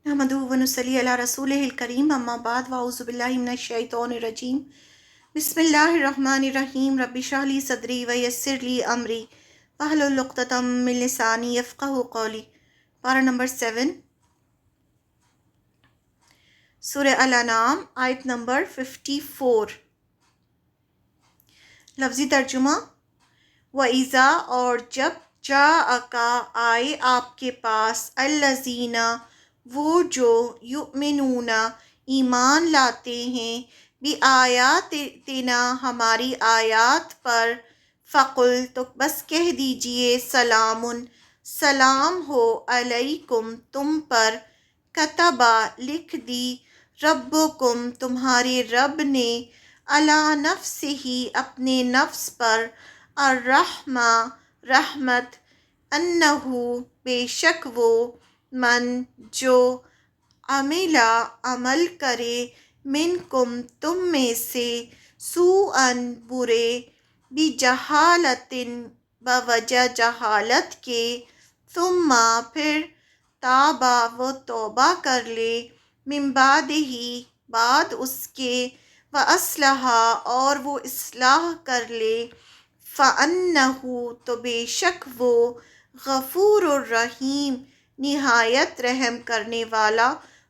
नहमदुहु व नुसल्ली अला रसूलिहिल करीम अम्मा बाद वअऊज़ु बिल्लाहि मिनश शैतानिर रजीम बिस्मिल्लाहिर रहमानिर रहीम रब्बि इश्रह ली सदरी व यस्सिर ली अमरी वहलुल उक़दतम मिन लिसानी यफ़क़हू क़ौली। पारा नंबर 7 सूरह अल-अनाम आयत नंबर 54। लफ्ज़ी तर्जुमा व इज़ा और जब जाअका आए आपके पास अल्लज़ीना वो जो युमिनूना ईमान लाते हैं भी आयातिना हमारी आयात पर फ़कुल तो बस कह दीजिए सलामुन सलाम हो अलैकुम तुम पर कतबा लिख दी रब्बुकुम तुम्हारे रब ने अला नफ्सिही अपने नफ्स पर अर्रहमा रहमत अन्नहु बेशक वो मन जो अमिला अमल करे मिनकुम तुम में से सूअन बुरे भी जहालतिन बवजह जहालत के तुम्मा फिर ताबा वो तौबा कर ले मिन बादिही बाद उसके व असलहा और वो इस्लाह कर ले फ़अन्नहु तो बेशक वो गफ़ूरुर रहीम निहायत रहम करने वाला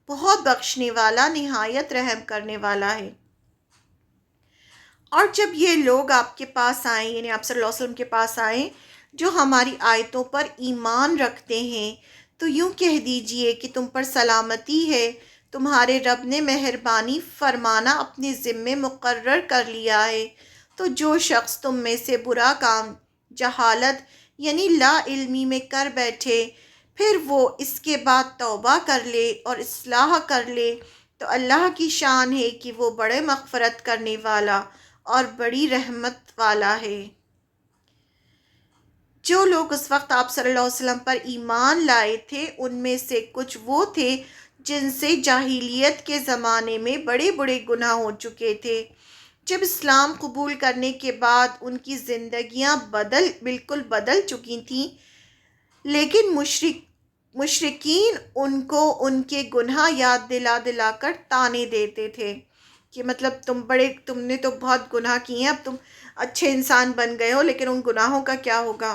बहुत बख्शने वाला निहायत रहम करने वाला है। और जब ये लोग आपके पास आए यानी आप सल्लल्लाहु अलैहि वसल्लम के पास आए जो हमारी आयतों पर ईमान रखते हैं तो यूँ कह दीजिए कि तुम पर सलामती है, तुम्हारे रब ने मेहरबानी फरमाना अपने ज़िम्मे मुकर्रर कर लिया है। तो जो शख्स तुम में से बुरा काम जहालत यानी ला इल्मी में कर बैठे फिर वो इसके बाद तौबा कर ले और इस्लाह कर ले तो अल्लाह की शान है कि वो बड़े मग़फ़रत करने वाला और बड़ी रहमत वाला है। जो लोग उस वक्त आप सल्लल्लाहु अलैहि वसल्लम पर ईमान लाए थे उनमें से कुछ वो थे जिनसे जाहिलियत के ज़माने में बड़े बड़े गुनाह हो चुके थे। जब इस्लाम कबूल करने के बाद उनकी ज़िंदगियां बिल्कुल बदल चुकी थीं, लेकिन मुशरिकीन उनको उनके गुनाह याद दिला दिला कर ताने देते थे कि मतलब तुमने तो बहुत गुनाह किए हैं, अब तुम अच्छे इंसान बन गए हो, लेकिन उन गुनाहों का क्या होगा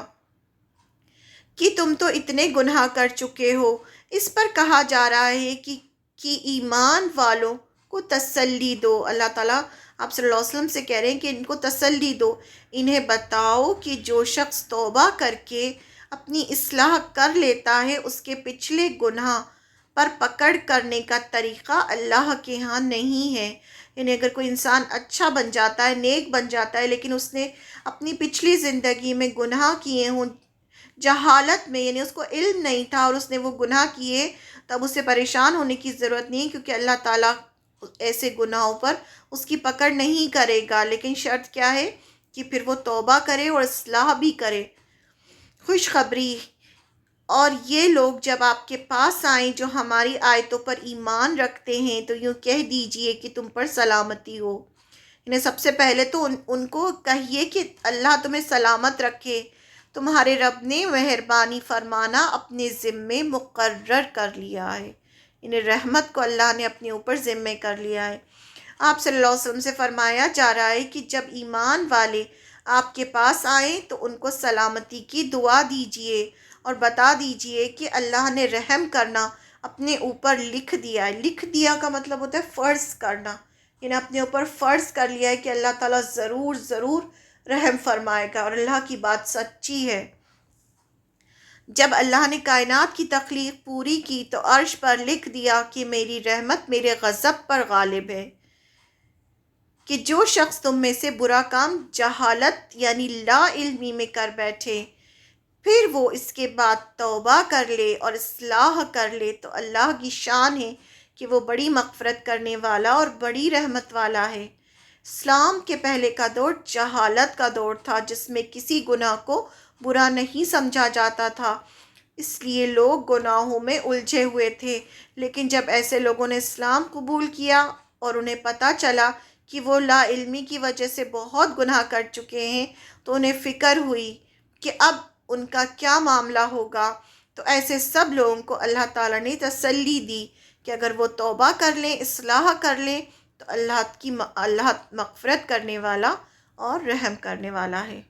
कि तुम तो इतने गुनाह कर चुके हो। इस पर कहा जा रहा है कि ईमान वालों को तसल्ली दो। अल्लाह ताला आप सल्लल्लाहु अलैहि वसल्लम से कह रहे हैं कि इनको तसल्ली दो, इन्हें बताओ कि जो शख्स तौबा करके अपनी इस्लाह कर लेता है उसके पिछले गुनाह पर पकड़ करने का तरीक़ा अल्लाह के यहाँ नहीं है। यानी अगर कोई इंसान अच्छा बन जाता है, नेक बन जाता है, लेकिन उसने अपनी पिछली ज़िंदगी में गुनाह किए हों जहालत में, यानी उसको इल्म नहीं था और उसने वो गुनाह किए, तब उसे परेशान होने की ज़रूरत नहीं, क्योंकि अल्लाह ताला ऐसे गुनाहों पर उसकी पकड़ नहीं करेगा। लेकिन शर्त क्या है कि फिर वो तौबा करे और इस्लाह भी करे। खुशखबरी और ये लोग जब आपके पास आए जो हमारी आयतों पर ईमान रखते हैं तो यूँ कह दीजिए कि तुम पर सलामती हो। इन्हें सबसे पहले तो उनको कहिए कि अल्लाह तुम्हें सलामत रखे, तुम्हारे रब ने मेहरबानी फरमाना अपने ज़िम्मे मुकर्रर कर लिया है। इन्हें रहमत को अल्लाह ने अपने ऊपर ज़िम्मे कर लिया है। आप सल्लल्लाहु अलैहि वसल्लम से फरमाया जा रहा है कि जब ईमान वाले आपके पास आए तो उनको सलामती की दुआ दीजिए और बता दीजिए कि अल्लाह ने रहम करना अपने ऊपर लिख दिया है। लिख दिया का मतलब होता है फ़र्ज़ करना, इन्हें अपने ऊपर फ़र्ज़ कर लिया है कि अल्लाह ताला ज़रूर रहम फरमाएगा और अल्लाह की बात सच्ची है। जब अल्लाह ने कायनात की तख्लीक पूरी की तो अर्श पर लिख दिया कि मेरी रहमत मेरे गज़ब पर गालिब है। कि जो शख्स तुम में से बुरा काम जहालत यानी ला इल्मी में कर बैठे फिर वो इसके बाद तौबा कर ले और इस्लाह कर ले तो अल्लाह की शान है कि वो बड़ी मग़फ़रत करने वाला और बड़ी रहमत वाला है। इस्लाम के पहले का दौर जहालत का दौर था जिसमें किसी गुनाह को बुरा नहीं समझा जाता था, इसलिए लोग गुनाहों में उलझे हुए थे। लेकिन जब ऐसे लोगों ने इस्लाम कबूल किया और उन्हें पता चला कि वो ला इल्मी की वजह से बहुत गुनाह कर चुके हैं तो उन्हें फ़िक्र हुई कि अब उनका क्या मामला होगा। تو ایسے سب لوگوں کو اللہ تعالیٰ نے تسلی دی کہ اگر وہ توبہ کر لیں، اصلاح کر لیں، تو اللہ مغفرت کرنے والا اور رحم کرنے والا ہے۔